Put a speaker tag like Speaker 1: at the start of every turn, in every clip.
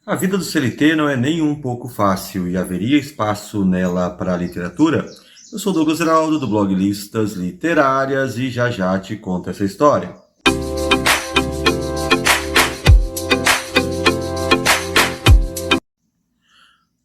Speaker 1: A vida do CLT não é nem um pouco fácil e haveria espaço nela para a literatura? Eu sou Douglas Heraldo, do blog Listas Literárias, e já já te conto essa história.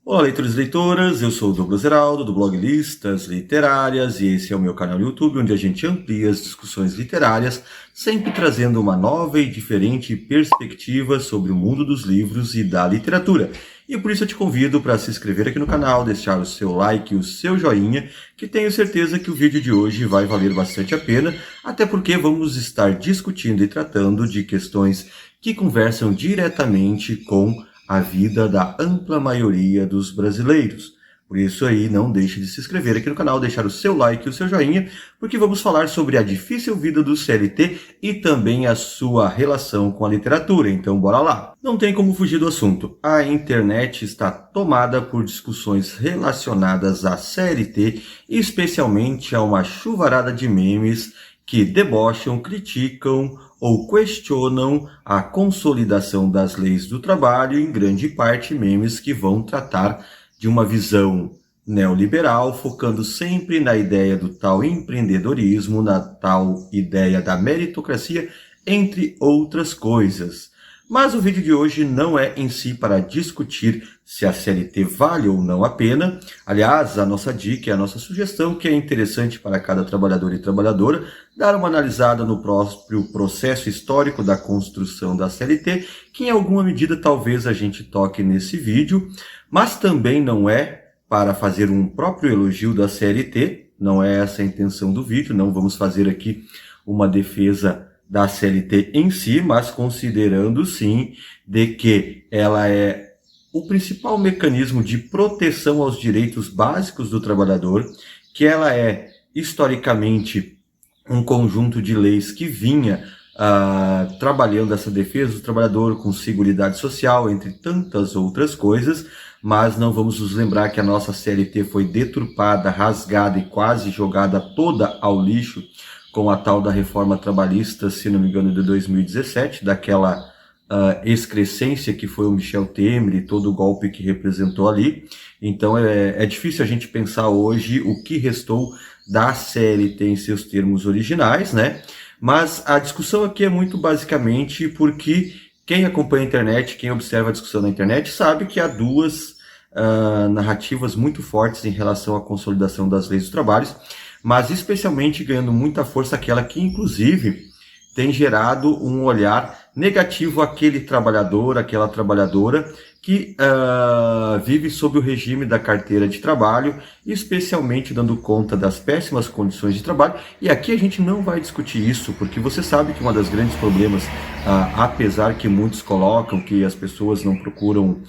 Speaker 1: Olá, leitores e leitoras, eu sou o Douglas Heraldo, do blog Listas Literárias, e esse é o meu canal no YouTube, onde a gente amplia as discussões literárias, sempre trazendo uma nova e diferente perspectiva sobre o mundo dos livros e da literatura. E por isso eu te convido para se inscrever aqui no canal, deixar o seu like e o seu joinha, que tenho certeza que o vídeo de hoje vai valer bastante a pena, até porque vamos estar discutindo e tratando de questões que conversam diretamente com a vida da ampla maioria dos brasileiros. Por isso aí, não deixe de se inscrever aqui no canal, deixar o seu like e o seu joinha, porque vamos falar sobre a difícil vida do CLT e também a sua relação com a literatura. Então, bora lá! Não tem como fugir do assunto. A internet está tomada por discussões relacionadas à CLT, e especialmente a uma chuvarada de memes que debocham, criticam ou questionam a consolidação das leis do trabalho, em grande parte memes que vão tratar de uma visão neoliberal, focando sempre na ideia do tal empreendedorismo, na tal ideia da meritocracia, entre outras coisas. Mas o vídeo de hoje não é em si para discutir se a CLT vale ou não a pena. Aliás, a nossa dica, a nossa sugestão, que é interessante para cada trabalhador e trabalhadora, dar uma analisada no próprio processo histórico da construção da CLT, que em alguma medida talvez a gente toque nesse vídeo, mas também não é para fazer um próprio elogio da CLT, não é essa a intenção do vídeo, não vamos fazer aqui uma defesa da CLT em si, mas considerando sim de que ela é o principal mecanismo de proteção aos direitos básicos do trabalhador, que ela é historicamente um conjunto de leis que vinha trabalhando essa defesa do trabalhador com seguridade social, entre tantas outras coisas, mas não vamos nos lembrar que a nossa CLT foi deturpada, rasgada e quase jogada toda ao lixo com a tal da reforma trabalhista, se não me engano, de 2017, daquela excrescência que foi o Michel Temer e todo o golpe que representou ali. Então é difícil a gente pensar hoje o que restou da CLT em seus termos originais, né? Mas a discussão aqui é muito basicamente porque quem acompanha a internet, quem observa a discussão na internet, sabe que há duas narrativas muito fortes em relação à consolidação das leis do trabalho, mas especialmente ganhando muita força aquela que, inclusive, tem gerado um olhar negativo àquele trabalhador, àquela trabalhadora que vive sob o regime da carteira de trabalho, especialmente dando conta das péssimas condições de trabalho. E aqui a gente não vai discutir isso, porque você sabe que um dos grandes problemas, apesar que muitos colocam que as pessoas não procuram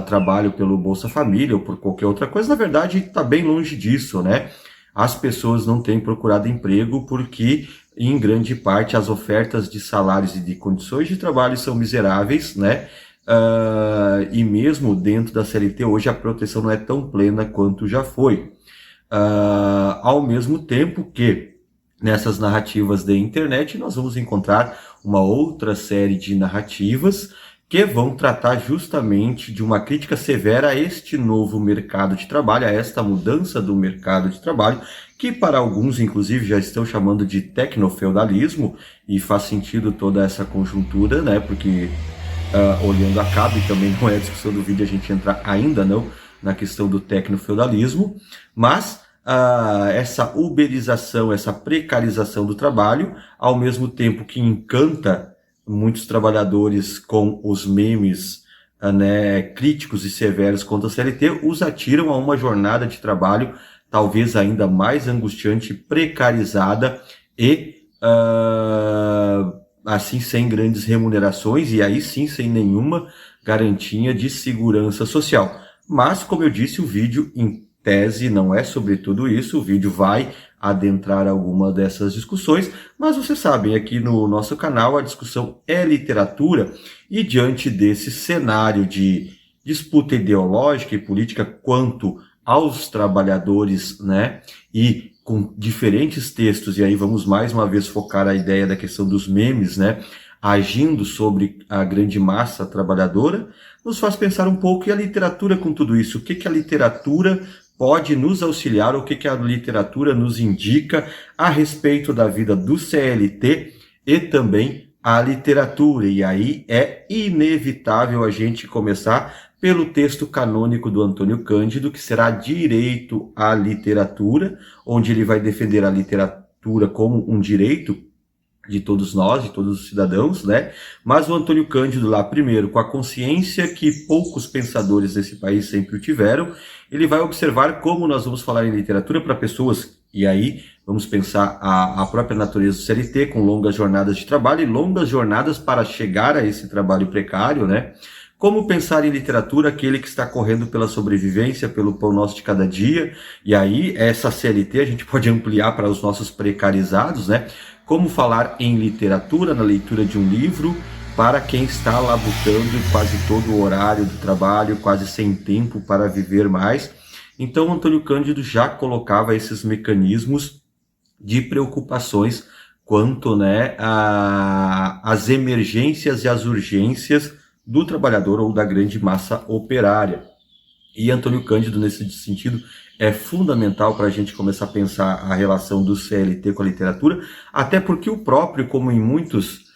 Speaker 1: trabalho pelo Bolsa Família ou por qualquer outra coisa, na verdade está bem longe disso, né? As pessoas não têm procurado emprego porque, em grande parte, as ofertas de salários e de condições de trabalho são miseráveis, né? E mesmo dentro da CLT, hoje a proteção não é tão plena quanto já foi. Ao mesmo tempo que, nessas narrativas da internet, nós vamos encontrar uma outra série de narrativas que vão tratar justamente de uma crítica severa a este novo mercado de trabalho, a esta mudança do mercado de trabalho, que para alguns, inclusive, já estão chamando de tecnofeudalismo, e faz sentido toda essa conjuntura, né? Porque olhando a cabo, e também não é a discussão do vídeo a gente entrar ainda não na questão do tecnofeudalismo, mas essa uberização, essa precarização do trabalho, ao mesmo tempo que encanta muitos trabalhadores com os memes críticos e severos contra a CLT, os atiram a uma jornada de trabalho talvez ainda mais angustiante, precarizada e assim sem grandes remunerações e aí sim sem nenhuma garantia de segurança social. Mas, como eu disse, o vídeo em tese não é sobre tudo isso, o vídeo vai adentrar alguma dessas discussões, mas vocês sabem, aqui no nosso canal a discussão é literatura, e diante desse cenário de disputa ideológica e política quanto aos trabalhadores, né, e com diferentes textos, e aí vamos mais uma vez focar a ideia da questão dos memes, né, agindo sobre a grande massa trabalhadora, nos faz pensar um pouco, e a literatura com tudo isso? O que que a literatura pode nos auxiliar, o que que a literatura nos indica a respeito da vida do CLT e também a literatura? E aí é inevitável a gente começar pelo texto canônico do Antônio Cândido, que será Direito à Literatura, onde ele vai defender a literatura como um direito de todos nós, de todos os cidadãos, né? Mas o Antônio Cândido lá, primeiro, com a consciência que poucos pensadores desse país sempre o tiveram, ele vai observar como nós vamos falar em literatura para pessoas, e aí vamos pensar a própria natureza do CLT, com longas jornadas de trabalho e longas jornadas para chegar a esse trabalho precário, né? Como pensar em literatura aquele que está correndo pela sobrevivência, pelo pão nosso de cada dia, e aí essa CLT a gente pode ampliar para os nossos precarizados, né? Como falar em literatura, na leitura de um livro, para quem está labutando quase todo o horário do trabalho, quase sem tempo para viver mais. Então, Antônio Cândido já colocava esses mecanismos de preocupações quanto, né, às emergências e às urgências do trabalhador ou da grande massa operária. E Antônio Cândido, nesse sentido, é fundamental para a gente começar a pensar a relação do CLT com a literatura, até porque o próprio, como em muitos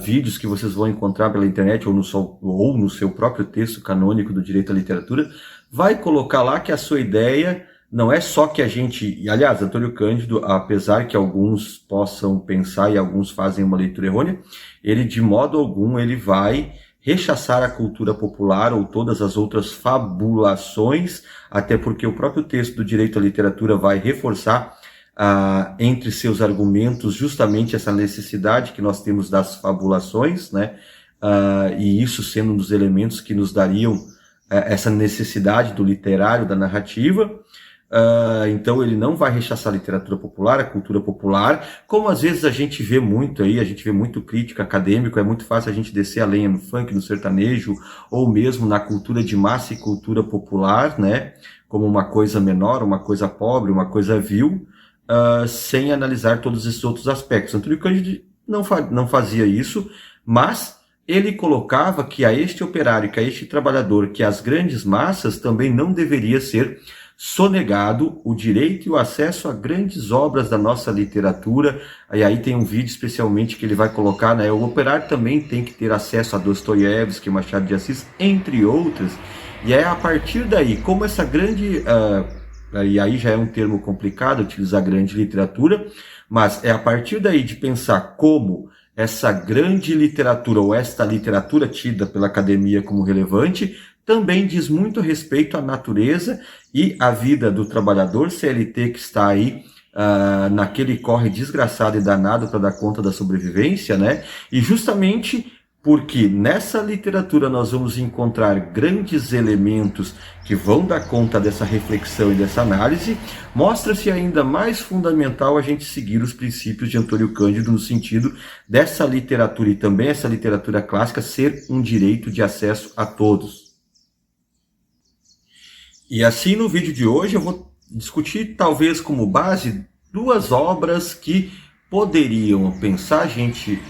Speaker 1: vídeos que vocês vão encontrar pela internet ou no seu próprio texto canônico do Direito à Literatura, vai colocar lá que a sua ideia não é só que a gente... E, aliás, Antônio Cândido, apesar que alguns possam pensar e alguns fazem uma leitura errônea, ele, de modo algum, ele vai rechaçar a cultura popular ou todas as outras fabulações, até porque o próprio texto do Direito à Literatura vai reforçar entre seus argumentos justamente essa necessidade que nós temos das fabulações, né? E isso sendo um dos elementos que nos dariam essa necessidade do literário, da narrativa. Então ele não vai rechaçar a literatura popular, a cultura popular, como às vezes a gente vê muito aí, a gente vê muito crítico acadêmico, é muito fácil a gente descer a lenha no funk, no sertanejo, ou mesmo na cultura de massa e cultura popular, né, como uma coisa menor, uma coisa pobre, uma coisa vil, sem analisar todos esses outros aspectos. Antônio Cândido não fazia isso, mas ele colocava que a este operário, que a este trabalhador, que as grandes massas também não deveria ser sonegado o direito e o acesso a grandes obras da nossa literatura. E aí tem um vídeo especialmente que ele vai colocar, né? O operário também tem que ter acesso a Dostoiévski, Machado de Assis, entre outras. E é a partir daí, como essa grande... e aí já é um termo complicado utilizar grande literatura, mas é a partir daí de pensar como essa grande literatura, ou esta literatura tida pela academia como relevante, também diz muito respeito à natureza e à vida do trabalhador CLT que está aí naquele corre desgraçado e danado para dar conta da sobrevivência, né? E justamente porque nessa literatura nós vamos encontrar grandes elementos que vão dar conta dessa reflexão e dessa análise, mostra-se ainda mais fundamental a gente seguir os princípios de Antônio Cândido no sentido dessa literatura e também essa literatura clássica ser um direito de acesso a todos. E assim, no vídeo de hoje, eu vou discutir, talvez como base, duas obras que poderiam pensar a gente,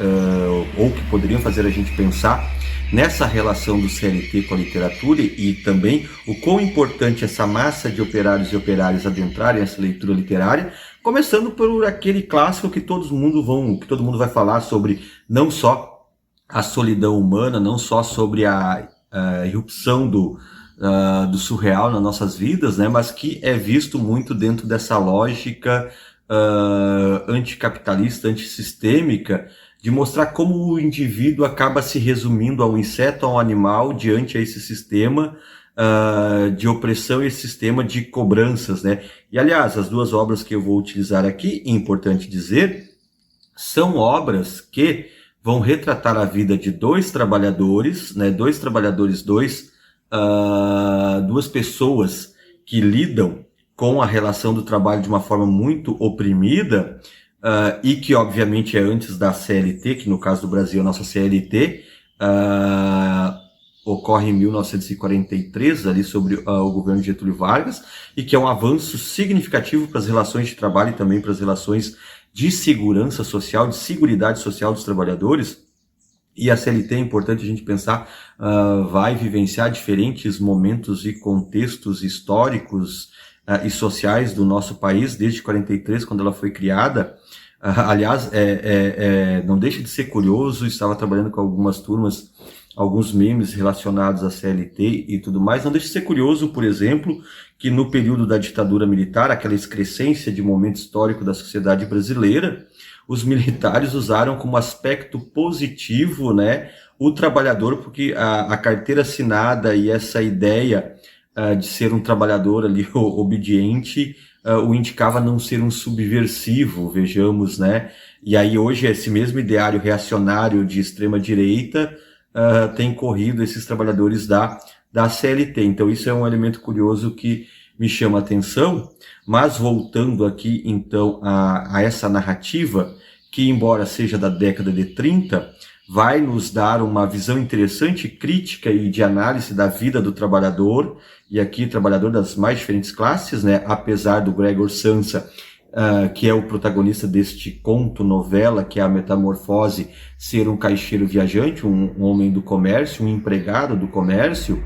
Speaker 1: ou que poderiam fazer a gente pensar nessa relação do CLT com a literatura e também o quão importante essa massa de operários e operárias adentrarem essa leitura literária, começando por aquele clássico que todo mundo vai falar sobre não só a solidão humana, não só sobre a irrupção do surreal nas nossas vidas, né, mas que é visto muito dentro dessa lógica anticapitalista, antissistêmica, de mostrar como o indivíduo acaba se resumindo a um inseto, a um animal, diante a esse sistema de opressão e esse sistema de cobranças, né? E, aliás, as duas obras que eu vou utilizar aqui, é importante dizer, são obras que vão retratar a vida de dois trabalhadores, né? Duas pessoas que lidam com a relação do trabalho de uma forma muito oprimida, e que obviamente é antes da CLT, que no caso do Brasil a nossa CLT ocorre em 1943, ali sobre o governo de Getúlio Vargas, e que é um avanço significativo para as relações de trabalho e também para as relações de segurança social, de seguridade social dos trabalhadores. E a CLT, é importante a gente pensar, vai vivenciar diferentes momentos e contextos históricos e sociais do nosso país, desde 43, quando ela foi criada. Aliás, não deixa de ser curioso, estava trabalhando com algumas turmas, alguns memes relacionados à CLT e tudo mais. Não deixa de ser curioso, por exemplo, que no período da ditadura militar, aquela excrescência de momento histórico da sociedade brasileira, os militares usaram como aspecto positivo, né, o trabalhador, porque a carteira assinada e essa ideia de ser um trabalhador ali obediente o indicava não ser um subversivo, vejamos, né? E aí hoje esse mesmo ideário reacionário de extrema direita tem corrido esses trabalhadores da CLT. Então isso é um elemento curioso que me chama a atenção. Mas voltando aqui então a essa narrativa, que embora seja da década de 30, vai nos dar uma visão interessante, crítica e de análise da vida do trabalhador, e aqui trabalhador das mais diferentes classes, né? Apesar do Gregor Samsa, que é o protagonista deste conto, novela, que é a Metamorfose, ser um caixeiro viajante, um homem do comércio, um empregado do comércio,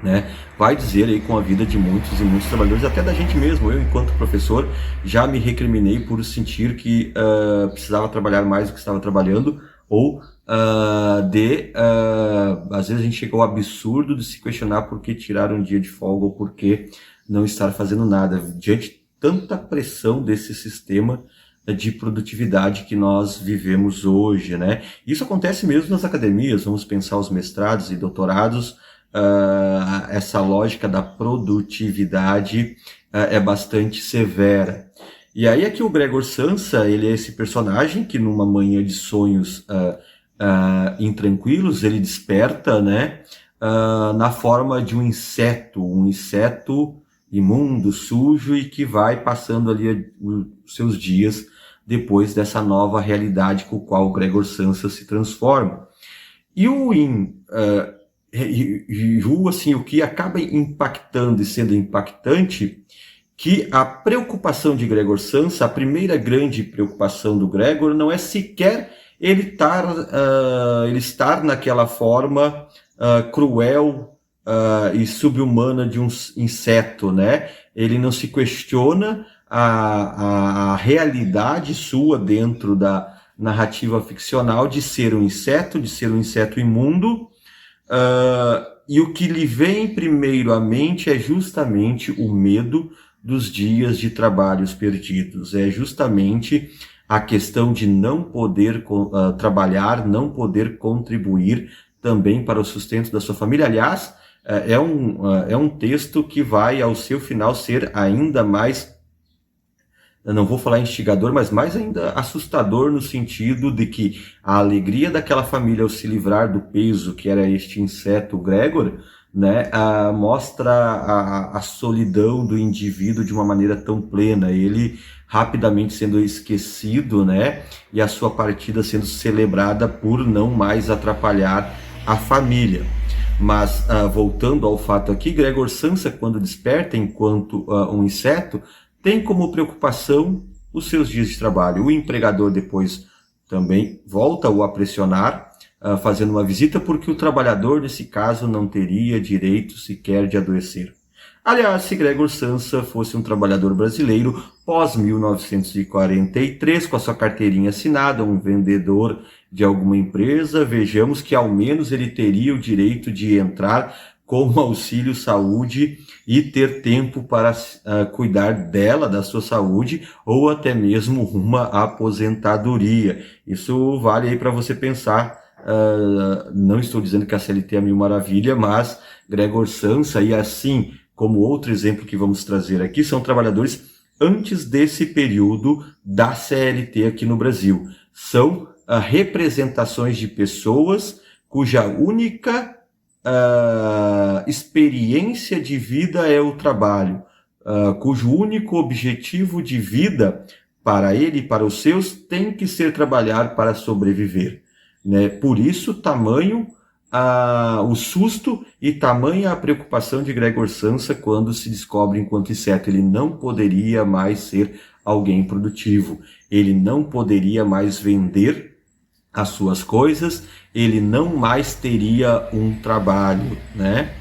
Speaker 1: né, vai dizer aí com a vida de muitos e muitos trabalhadores, até da gente mesmo. Eu, enquanto professor, já me recriminei por sentir que precisava trabalhar mais do que estava trabalhando, ou às vezes a gente chega ao absurdo de se questionar por que tirar um dia de folga ou por que não estar fazendo nada, diante de tanta pressão desse sistema de produtividade que nós vivemos hoje, né? Isso acontece mesmo nas academias. Vamos pensar os mestrados e doutorados. Essa lógica da produtividade é bastante severa. E aí aqui o Gregor Samsa, ele é esse personagem que numa manhã de sonhos intranquilos, ele desperta, né, na forma de um inseto imundo, sujo, e que vai passando ali os seus dias depois dessa nova realidade com a qual o Gregor Samsa se transforma. E assim, o que acaba impactando e sendo impactante, que a preocupação de Gregor Samsa, a primeira grande preocupação do Gregor, não é sequer ele estar naquela forma cruel e subhumana de um inseto, né? Ele não se questiona a realidade sua dentro da narrativa ficcional de ser um inseto imundo. E o que lhe vem primeiro à mente é justamente o medo dos dias de trabalhos perdidos. É justamente a questão de não poder trabalhar, não poder contribuir também para o sustento da sua família. Aliás, é um texto que vai, ao seu final, ser ainda mais, eu não vou falar instigador, mas mais ainda assustador, no sentido de que a alegria daquela família ao se livrar do peso que era este inseto, o Gregor, né, mostra a solidão do indivíduo de uma maneira tão plena, ele rapidamente sendo esquecido, né, e a sua partida sendo celebrada por não mais atrapalhar a família. Mas voltando ao fato aqui, Gregor Samsa, quando desperta enquanto um inseto, tem como preocupação os seus dias de trabalho. O empregador depois também volta-o a pressionar, fazendo uma visita, porque o trabalhador, nesse caso, não teria direito sequer de adoecer. Aliás, se Gregor Samsa fosse um trabalhador brasileiro, pós-1943, com a sua carteirinha assinada, um vendedor de alguma empresa, vejamos que ao menos ele teria o direito de entrar com auxílio saúde e ter tempo para cuidar dela, da sua saúde, ou até mesmo uma aposentadoria. Isso vale aí para você pensar. Não estou dizendo que a CLT é mil maravilha, mas Gregor Samsa, e assim como outro exemplo que vamos trazer aqui, são trabalhadores antes desse período da CLT aqui no Brasil. São representações de pessoas cuja única experiência de vida é o trabalho, cujo único objetivo de vida para ele e para os seus tem que ser trabalhar para sobreviver, né? Por isso, tamanho o susto e tamanha a preocupação de Gregor Samsa quando se descobre enquanto inseto. Ele não poderia mais ser alguém produtivo, ele não poderia mais vender as suas coisas, ele não mais teria um trabalho, né?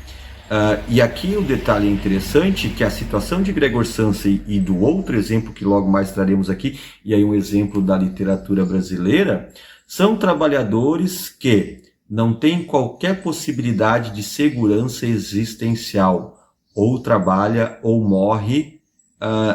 Speaker 1: E aqui o detalhe interessante que a situação de Gregor Samsa e do outro exemplo que logo mais traremos aqui, e aí um exemplo da literatura brasileira, são trabalhadores que não têm qualquer possibilidade de segurança existencial, ou trabalha ou morre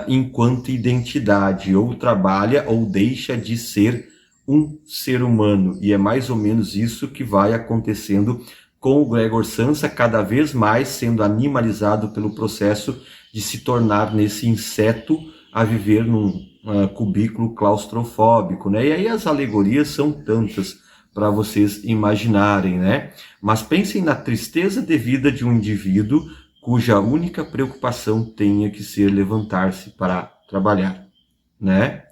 Speaker 1: enquanto identidade, ou trabalha ou deixa de ser um ser humano. E é mais ou menos isso que vai acontecendo com o Gregor Samsa, cada vez mais sendo animalizado pelo processo de se tornar nesse inseto a viver num cubículo claustrofóbico, né? E aí as alegorias são tantas para vocês imaginarem, né? Mas pensem na tristeza de vida de um indivíduo cuja única preocupação tenha que ser levantar-se para trabalhar, né?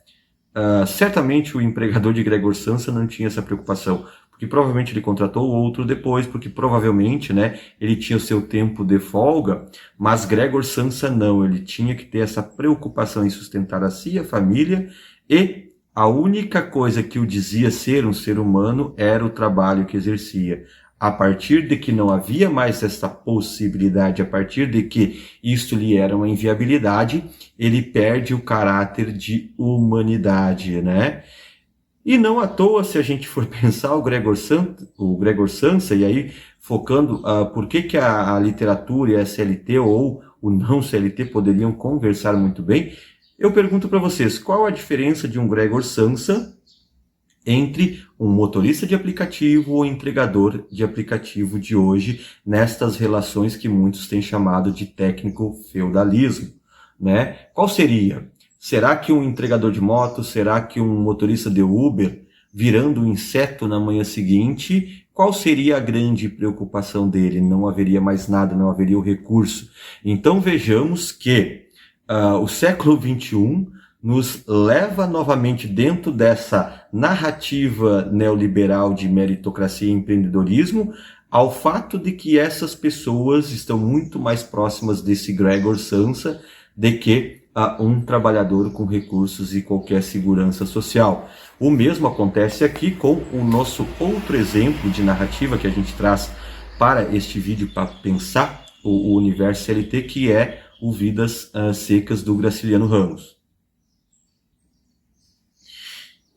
Speaker 1: Certamente o empregador de Gregor Samsa não tinha essa preocupação, porque provavelmente ele contratou outro depois, porque provavelmente, né, ele tinha o seu tempo de folga, mas Gregor Samsa não, ele tinha que ter essa preocupação em sustentar a si, a família, e a única coisa que o dizia ser um ser humano era o trabalho que exercia. A partir de que não havia mais essa possibilidade, a partir de que isto lhe era uma inviabilidade, ele perde o caráter de humanidade, né? E não à toa, se a gente for pensar o Gregor Samsa, e aí focando por que a literatura e a CLT ou o não CLT poderiam conversar muito bem, eu pergunto para vocês, qual a diferença de um Gregor Samsa entre um motorista de aplicativo ou entregador de aplicativo de hoje, nestas relações que muitos têm chamado de técnico-feudalismo, né? Qual seria? Será que um entregador de moto, será que um motorista de Uber, virando um inseto na manhã seguinte, qual seria a grande preocupação dele? Não haveria mais nada, não haveria o recurso. Então vejamos que o século XXI nos leva novamente dentro dessa narrativa neoliberal de meritocracia e empreendedorismo ao fato de que essas pessoas estão muito mais próximas desse Gregor Samsa do que um trabalhador com recursos e qualquer segurança social. O mesmo acontece aqui com o nosso outro exemplo de narrativa que a gente traz para este vídeo para pensar o universo CLT, que é o Vidas Secas do Graciliano Ramos.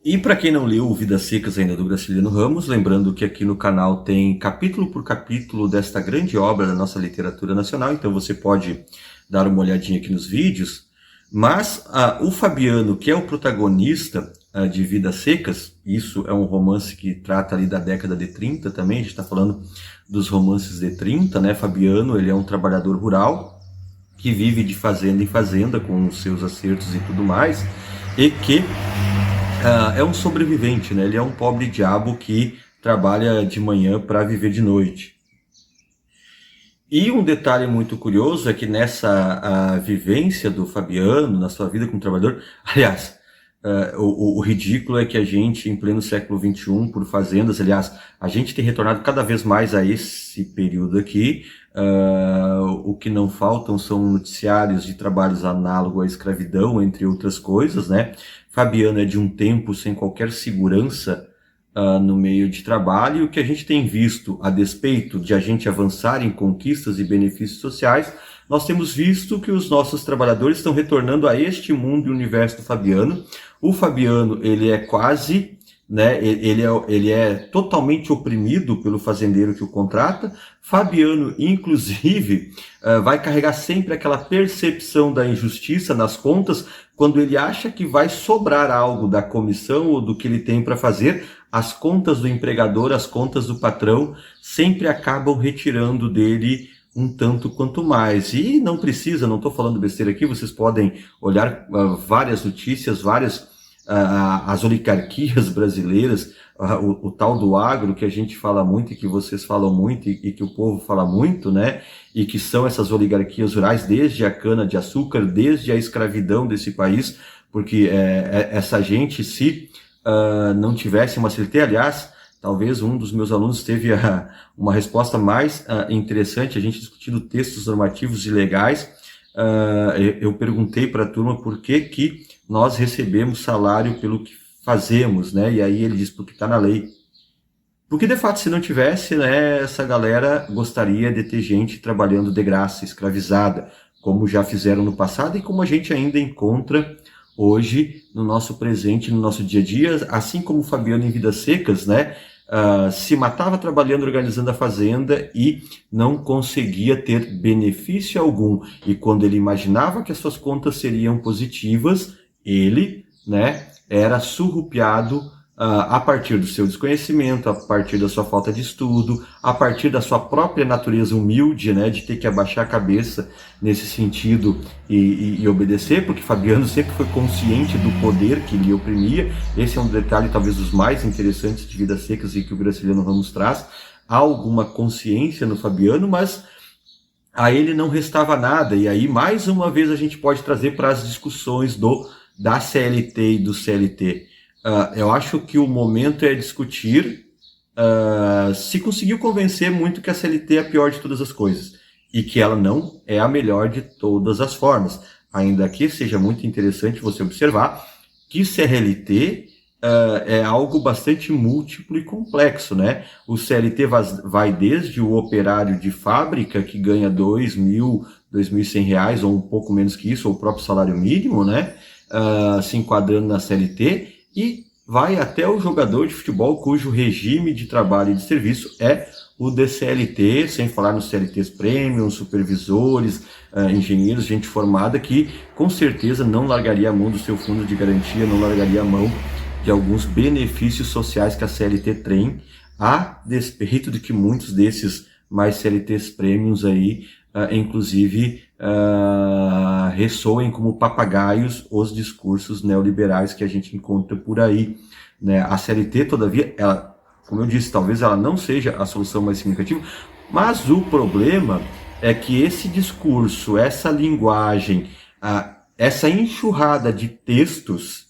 Speaker 1: E para quem não leu o Vidas Secas ainda do Graciliano Ramos, lembrando que aqui no canal tem capítulo por capítulo desta grande obra da nossa literatura nacional, então você pode dar uma olhadinha aqui nos vídeos. Mas o Fabiano, que é o protagonista de Vidas Secas, isso é um romance que trata ali da década de 30 também, a gente está falando dos romances de 30, né? Fabiano, ele é um trabalhador rural que vive de fazenda em fazenda com os seus acertos e tudo mais, e que é um sobrevivente, né? Ele é um pobre diabo que trabalha de manhã para viver de noite. E um detalhe muito curioso é que nessa vivência do Fabiano, na sua vida como trabalhador, aliás, o ridículo é que a gente, em pleno século XXI, por fazendas, aliás, a gente tem retornado cada vez mais a esse período aqui. O que não faltam são noticiários de trabalhos análogos à escravidão, entre outras coisas, né? Fabiano é de um tempo sem qualquer segurança no meio de trabalho, e o que a gente tem visto, a despeito de a gente avançar em conquistas e benefícios sociais, nós temos visto que os nossos trabalhadores estão retornando a este mundo e universo do Fabiano. O Fabiano, ele é quase, né, ele é totalmente oprimido pelo fazendeiro que o contrata. Fabiano, inclusive, vai carregar sempre aquela percepção da injustiça nas contas, quando ele acha que vai sobrar algo da comissão ou do que ele tem para fazer, as contas do empregador, as contas do patrão, sempre acabam retirando dele um tanto quanto mais. E não precisa, não estou falando besteira aqui, vocês podem olhar várias notícias, várias as oligarquias brasileiras, o tal do agro que a gente fala muito e que vocês falam muito e que o povo fala muito, né? E que são essas oligarquias rurais, desde a cana-de-açúcar, desde a escravidão desse país, porque essa gente, se não tivesse uma CLT, aliás, talvez um dos meus alunos teve uma resposta mais interessante, a gente discutindo textos normativos e legais. Eu perguntei para a turma por que nós recebemos salário pelo que fazemos, né? E aí ele diz, porque está na lei. Porque, de fato, se não tivesse, né, essa galera gostaria de ter gente trabalhando de graça, escravizada, como já fizeram no passado e como a gente ainda encontra hoje no nosso presente, no nosso dia a dia, assim como o Fabiano em Vidas Secas, né, se matava trabalhando, organizando a fazenda e não conseguia ter benefício algum. E quando ele imaginava que as suas contas seriam positivas, ele, né, era surrupiado a partir do seu desconhecimento, a partir da sua falta de estudo, a partir da sua própria natureza humilde, né, de ter que abaixar a cabeça nesse sentido e obedecer, porque Fabiano sempre foi consciente do poder que lhe oprimia. Esse é um detalhe talvez dos mais interessantes de Vidas Secas e que o Graciliano Ramos traz. Há alguma consciência no Fabiano, mas a ele não restava nada. E aí, mais uma vez, a gente pode trazer para as discussões da CLT e do CLT. Eu acho que o momento é discutir se conseguiu convencer muito que a CLT é a pior de todas as coisas e que ela não é a melhor de todas as formas. Ainda que seja muito interessante você observar que CLT é algo bastante múltiplo e complexo, né? O CLT vai desde o operário de fábrica que ganha R$ 2.100 reais ou um pouco menos que isso, ou o próprio salário mínimo, né? Se enquadrando na CLT, e vai até o jogador de futebol cujo regime de trabalho e de serviço é o DCLT, sem falar nos CLTs premium, supervisores, engenheiros, gente formada que com certeza não largaria a mão do seu fundo de garantia, não largaria a mão de alguns benefícios sociais que a CLT tem, a despeito de que muitos desses mais CLTs premiums aí, inclusive, ressoem como papagaios os discursos neoliberais que a gente encontra por aí, né? A CLT, todavia, ela, como eu disse, talvez ela não seja a solução mais significativa, mas o problema é que esse discurso, essa linguagem, essa enxurrada de textos,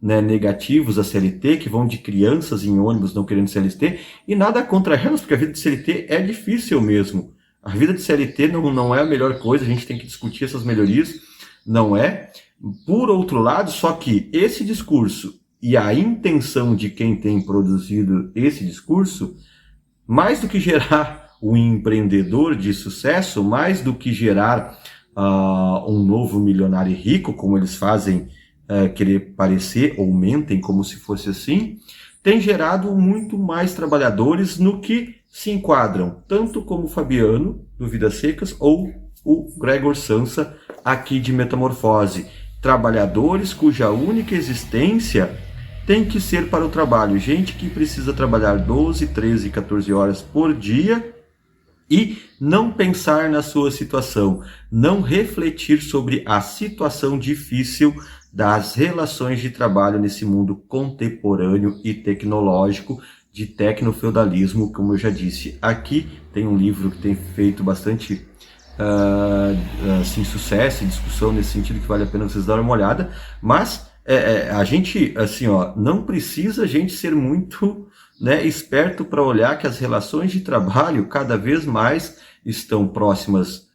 Speaker 1: né, negativos à CLT, que vão de crianças em ônibus não querendo CLT, e nada contra elas, porque a vida de CLT é difícil mesmo. A vida de CLT não é a melhor coisa, a gente tem que discutir essas melhorias, não é. Por outro lado, só que esse discurso e a intenção de quem tem produzido esse discurso, mais do que gerar um empreendedor de sucesso, mais do que gerar um novo milionário rico, como eles fazem querer parecer, ou mentem como se fosse assim, tem gerado muito mais trabalhadores no que se enquadram, tanto como o Fabiano, do Vidas Secas, ou o Gregor Samsa, aqui de Metamorfose. Trabalhadores cuja única existência tem que ser para o trabalho. Gente que precisa trabalhar 12, 13, 14 horas por dia e não pensar na sua situação, não refletir sobre a situação difícil das relações de trabalho nesse mundo contemporâneo e tecnológico de tecnofeudalismo, como eu já disse. Aqui tem um livro que tem feito bastante assim, sucesso e discussão nesse sentido, que vale a pena vocês darem uma olhada, mas a gente, assim, não precisa a gente ser muito, né, esperto para olhar que as relações de trabalho cada vez mais estão próximas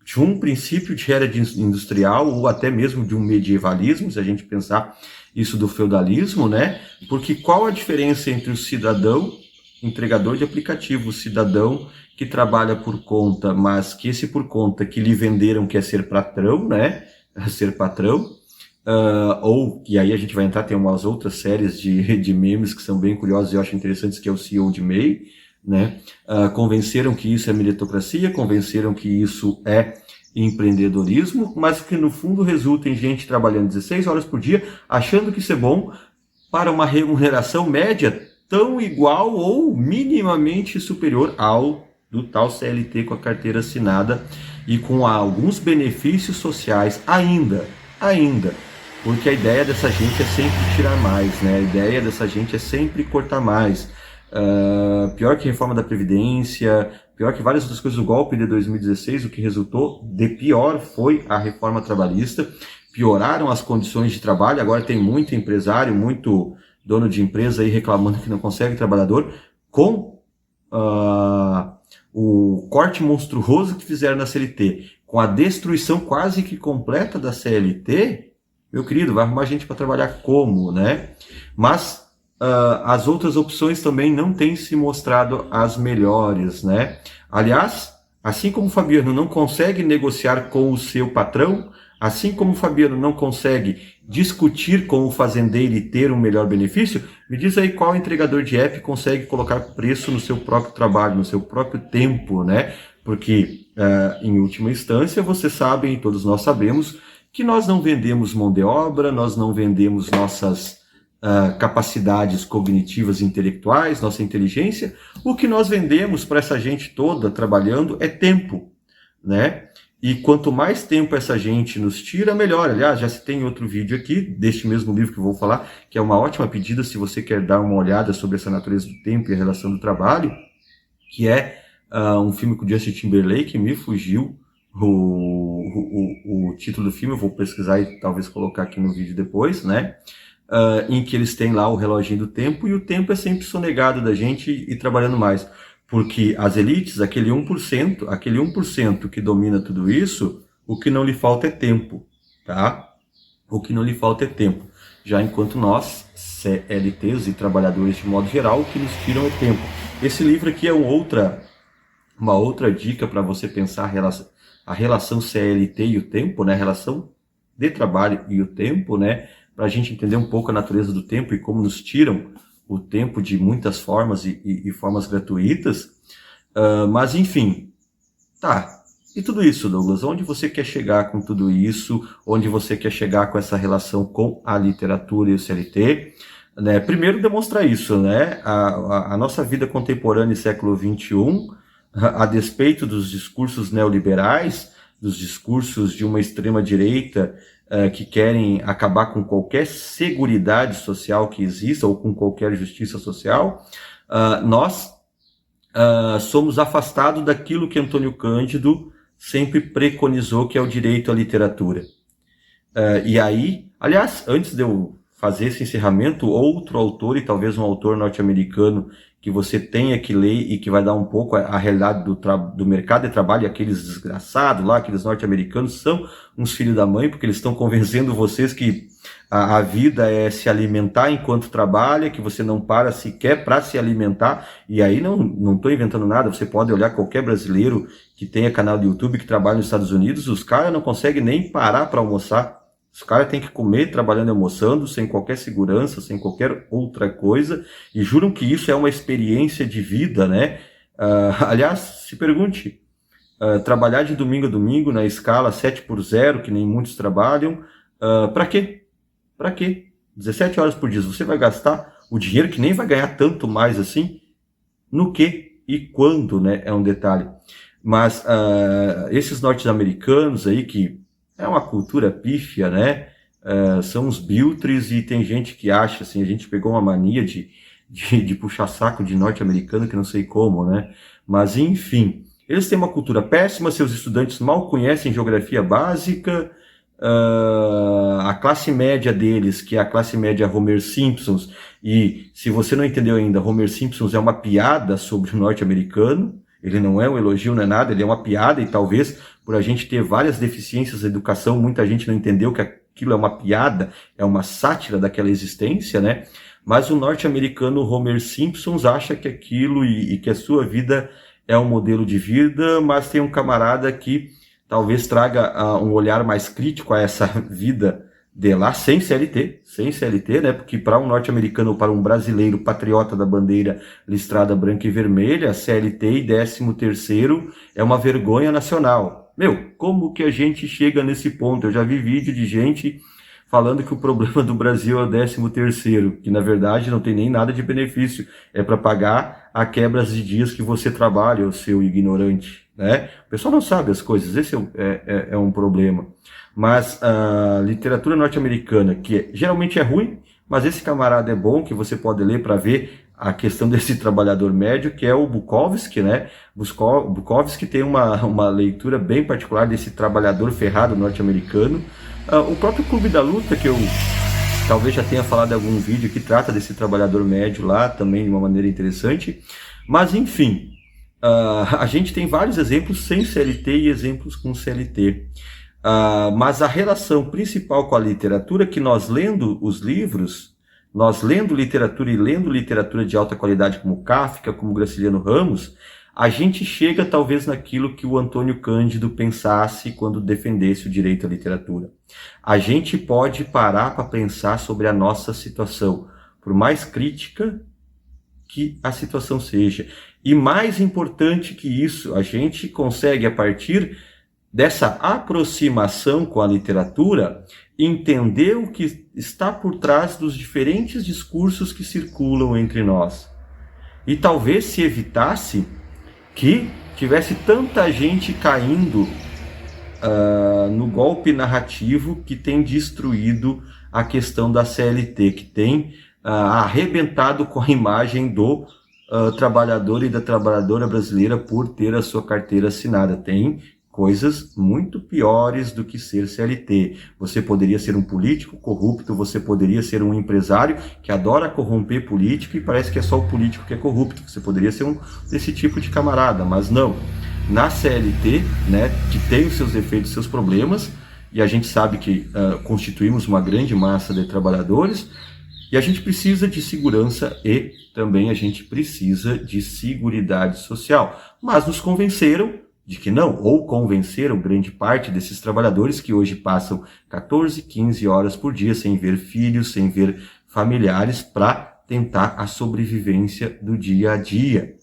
Speaker 1: de um princípio de era industrial ou até mesmo de um medievalismo, se a gente pensar isso do feudalismo, né? Porque qual a diferença entre o cidadão entregador de aplicativo, o cidadão que trabalha por conta, mas que esse por conta que lhe venderam quer ser patrão, né? Ser patrão, e aí a gente vai entrar, tem umas outras séries de memes que são bem curiosas e eu acho interessantes, que é o CEO de MEI, né? Convenceram que isso é meritocracia, convenceram que isso é empreendedorismo, mas que no fundo resulta em gente trabalhando 16 horas por dia, achando que isso é bom para uma remuneração média tão igual ou minimamente superior ao do tal CLT com a carteira assinada e com alguns benefícios sociais ainda, porque a ideia dessa gente é sempre tirar mais, né? A ideia dessa gente é sempre cortar mais. Pior que a reforma da Previdência, pior que várias outras coisas do golpe de 2016, o que resultou de pior foi a reforma trabalhista. Pioraram as condições de trabalho, agora tem muito empresário, muito dono de empresa aí reclamando que não consegue trabalhador, com o corte monstruoso que fizeram na CLT, com a destruição quase que completa da CLT. Meu querido, vai arrumar gente para trabalhar como, né? Mas as outras opções também não têm se mostrado as melhores, né? Aliás, assim como o Fabiano não consegue negociar com o seu patrão, assim como o Fabiano não consegue discutir com o fazendeiro e ter um melhor benefício, me diz aí qual entregador de app consegue colocar preço no seu próprio trabalho, no seu próprio tempo, né? Porque, em última instância, vocês sabem, e todos nós sabemos, que nós não vendemos mão de obra, nós não vendemos nossas capacidades cognitivas e intelectuais, nossa inteligência. O que nós vendemos para essa gente toda trabalhando é tempo, né? E quanto mais tempo essa gente nos tira, melhor. Aliás, já se tem outro vídeo aqui, deste mesmo livro que eu vou falar, que é uma ótima pedida se você quer dar uma olhada sobre essa natureza do tempo e a relação do trabalho, que é um filme com Justin Timberlake, me fugiu o título do filme, eu vou pesquisar e talvez colocar aqui no vídeo depois, né? Em que eles têm lá o reloginho do tempo, e o tempo é sempre sonegado da gente e trabalhando mais. Porque as elites, aquele 1% que domina tudo isso, o que não lhe falta é tempo, tá? O que não lhe falta é tempo. Já enquanto nós, CLTs e trabalhadores de modo geral, o que nos tiram é tempo. Esse livro aqui é uma outra dica para você pensar a relação CLT e o tempo, né? A relação de trabalho e o tempo, né? Para a gente entender um pouco a natureza do tempo e como nos tiram o tempo de muitas formas e formas gratuitas. Mas, enfim, tá. E tudo isso, Douglas, onde você quer chegar com tudo isso? Onde você quer chegar com essa relação com a literatura e o CLT? Né? Primeiro, demonstrar isso, né? A nossa vida contemporânea, século XXI, a despeito dos discursos neoliberais, dos discursos de uma extrema-direita que querem acabar com qualquer seguridade social que exista ou com qualquer justiça social, nós somos afastados daquilo que Antônio Cândido sempre preconizou, que é o direito à literatura. E aí, aliás, antes de eu fazer esse encerramento, outro autor, e talvez um autor norte-americano, que você tenha que ler e que vai dar um pouco a realidade do mercado de trabalho, aqueles desgraçados lá, aqueles norte-americanos, são uns filhos da mãe, porque eles estão convencendo vocês que a vida é se alimentar enquanto trabalha, que você não para sequer para se alimentar. E aí não estou inventando nada, você pode olhar qualquer brasileiro que tenha canal de YouTube, que trabalha nos Estados Unidos, os caras não conseguem nem parar para almoçar. Os caras têm que comer trabalhando e almoçando, sem qualquer segurança, sem qualquer outra coisa, e juram que isso é uma experiência de vida, né? Aliás, se pergunte, trabalhar de domingo a domingo na escala 7x0, que nem muitos trabalham, para quê? Para quê? 17 horas por dia, você vai gastar o dinheiro que nem vai ganhar tanto mais assim? No quê e quando, né? É um detalhe. Mas esses norte-americanos aí que é uma cultura pífia, né? São os biltres, e tem gente que acha, assim, a gente pegou uma mania de puxar saco de norte-americano, que não sei como, né? Mas, enfim, eles têm uma cultura péssima, seus estudantes mal conhecem geografia básica, a classe média deles, que é a classe média Homer Simpsons, e se você não entendeu ainda, Homer Simpsons é uma piada sobre o norte-americano. Ele não é um elogio, não é nada, ele é uma piada, e talvez por a gente ter várias deficiências na educação, muita gente não entendeu que aquilo é uma piada, é uma sátira daquela existência, né? Mas o norte-americano Homer Simpsons acha que aquilo e que a sua vida é um modelo de vida, mas tem um camarada que talvez traga um olhar mais crítico a essa vida de lá, sem CLT, né? Porque para um norte-americano ou para um brasileiro patriota da bandeira listrada branca e vermelha, CLT e 13º é uma vergonha nacional. Meu, como que a gente chega nesse ponto? Eu já vi vídeo de gente falando que o problema do Brasil é o 13º, que na verdade não tem nem nada de benefício, é para pagar a quebra de dias que você trabalha, o seu ignorante, né? O pessoal não sabe as coisas, esse é um problema. Mas a literatura norte-americana, que geralmente é ruim, mas esse camarada é bom, que você pode ler para ver a questão desse trabalhador médio, que é o Bukowski, né? Bukowski tem uma leitura bem particular desse trabalhador ferrado norte-americano. O próprio Clube da Luta, que eu talvez já tenha falado em algum vídeo, que trata desse trabalhador médio lá, também de uma maneira interessante. Mas, enfim, a gente tem vários exemplos sem CLT e exemplos com CLT. Mas a relação principal com a literatura, que nós lendo os livros, nós lendo literatura e lendo literatura de alta qualidade como Kafka, como Graciliano Ramos, a gente chega talvez naquilo que o Antônio Cândido pensasse quando defendesse o direito à literatura. A gente pode parar para pensar sobre a nossa situação, por mais crítica que a situação seja. E mais importante que isso, a gente consegue, a partir dessa aproximação com a literatura, entender o que está por trás dos diferentes discursos que circulam entre nós. E talvez se evitasse que tivesse tanta gente caindo no golpe narrativo que tem destruído a questão da CLT, que tem arrebentado com a imagem do trabalhador e da trabalhadora brasileira por ter a sua carteira assinada. Tem coisas muito piores do que ser CLT. Você poderia ser um político corrupto, você poderia ser um empresário que adora corromper político e parece que é só o político que é corrupto. Você poderia ser desse tipo de camarada, mas não. Na CLT, né, que tem os seus defeitos e seus problemas, e a gente sabe que constituímos uma grande massa de trabalhadores, e a gente precisa de segurança e também a gente precisa de seguridade social. Mas nos convenceram de que não, ou convenceram grande parte desses trabalhadores que hoje passam 14, 15 horas por dia sem ver filhos, sem ver familiares, para tentar a sobrevivência do dia a dia.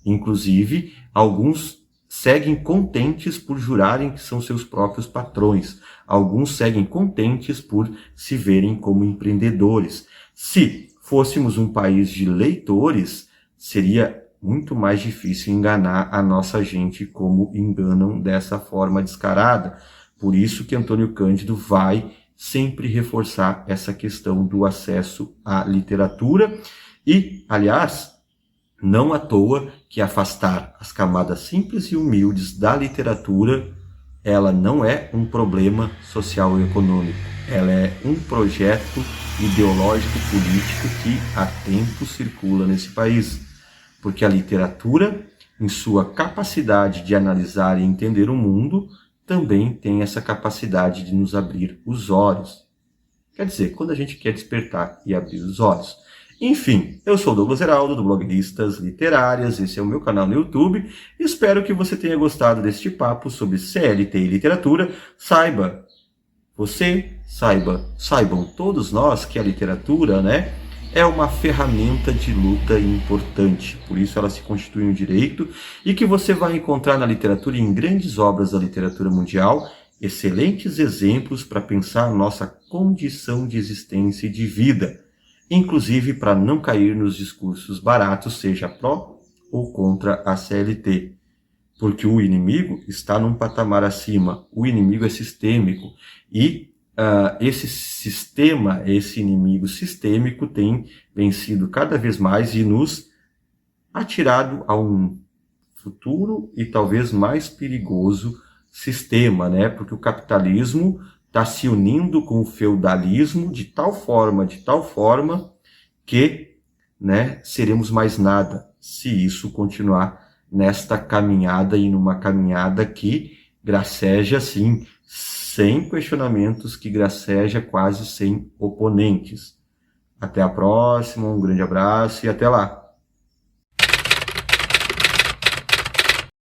Speaker 1: Inclusive, alguns seguem contentes por jurarem que são seus próprios patrões. Alguns seguem contentes por se verem como empreendedores. Se fôssemos um país de leitores, seria muito mais difícil enganar a nossa gente como enganam dessa forma descarada. Por isso que Antônio Cândido vai sempre reforçar essa questão do acesso à literatura. E, aliás, não à toa que afastar as camadas simples e humildes da literatura, ela não é um problema social e econômico. Ela é um projeto ideológico político que há tempo circula nesse país. Porque a literatura, em sua capacidade de analisar e entender o mundo, também tem essa capacidade de nos abrir os olhos. Quer dizer, quando a gente quer despertar e abrir os olhos. Enfim, eu sou o Douglas Heraldo, do blog Listas Literárias, esse é o meu canal no YouTube. Espero que você tenha gostado deste papo sobre CLT e literatura. Saibam todos nós que a literatura, né, é uma ferramenta de luta importante, por isso ela se constitui um direito, e que você vai encontrar na literatura e em grandes obras da literatura mundial excelentes exemplos para pensar a nossa condição de existência e de vida, inclusive para não cair nos discursos baratos, seja pró ou contra a CLT. Porque o inimigo está num patamar acima, o inimigo é sistêmico, e esse sistema, esse inimigo sistêmico tem vencido cada vez mais e nos atirado a um futuro e talvez mais perigoso sistema, né? Porque o capitalismo está se unindo com o feudalismo de tal forma que, né, seremos mais nada se isso continuar nesta caminhada e numa caminhada que graceja, assim, sem questionamentos, que graceja quase sem oponentes. Até a próxima, um grande abraço e até lá!